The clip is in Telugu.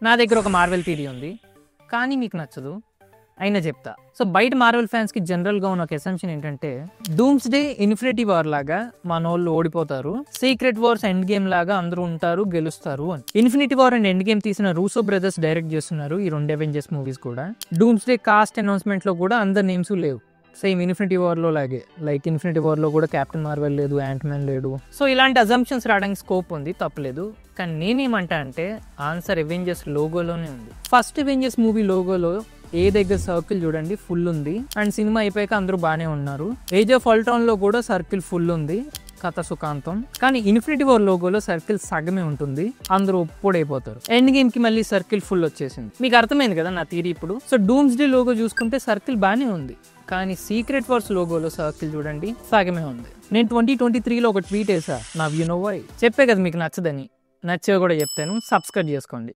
నా దగ్గర ఒక మార్వెల్ థియరీ ఉంది, కానీ మీకు నచ్చదు, అయినా చెప్తా. సో బయట మార్వెల్ ఫ్యాన్స్కి జనరల్గా ఉన్న ఒక అసంప్షన్ ఏంటంటే డూమ్స్డే ఇన్ఫినిటీ వార్ లాగా మనోళ్ళు ఓడిపోతారు, సీక్రెట్ వార్స్ ఎండ్ గేమ్ లాగా అందరూ ఉంటారు, గెలుస్తారు అని. Infinity war and end game తీసిన రూసో బ్రదర్స్ డైరెక్ట్ చేస్తున్నారు ఈ 2 అవెంజర్స్ మూవీస్ కూడా. డూమ్స్డే కాస్ట్ అనౌన్స్మెంట్ లో కూడా అందరి నేమ్స్ లేవు, సేమ్ ఇన్ఫినిటీ వార్ లో లాగే. లైక్ ఇన్ఫినిటీ వార్ లో కూడా కెప్టెన్ మార్వెల్ లేదు, యాంట్ మ్యాన్ లేడు. సో ఇలాంటి అజంప్షన్స్ రావడానికి స్కోప్ ఉంది, తప్పలేదు. కానీ నేనేమంటా అంటే ఆన్సర్ అవెంజర్స్ లోగోలోనే ఉంది. ఫస్ట్ అవెంజర్స్ మూవీ లోగోలో ఏ దగ్గర సర్కిల్ చూడండి ఫుల్ ఉంది, అండ్ సినిమా అయిపోయాక అందరూ బాగానే ఉన్నారు. ఏజ్ ఆఫ్ అల్ట్రాన్ లో కూడా సర్కిల్ ఫుల్ ఉంది, కథ సుఖాంతం. కానీ ఇన్ఫినిటీ వార్ లోగోలో సర్కిల్ సగమే ఉంటుంది, అందరూ ఒప్పుడైపోతారు. ఎండ్ గేమ్ కి మళ్ళీ సర్కిల్ ఫుల్ వచ్చేసింది. మీకు అర్థమైంది కదా నా థియరీ ఇప్పుడు. సో డూమ్స్డే లోగో చూసుకుంటే సర్కిల్ బాగానే ఉంది, కానీ సీక్రెట్ వార్స్ లోగోలో సర్కిల్ చూడండి సగమే ఉంది. నేను 2023లో ఒక ట్వీట్ వేసా, నా యు నో వై చెప్పే కదా మీకు నచ్చదని. నచ్చే కూడా చెప్తాను, సబ్స్క్రైబ్ చేసుకోండి.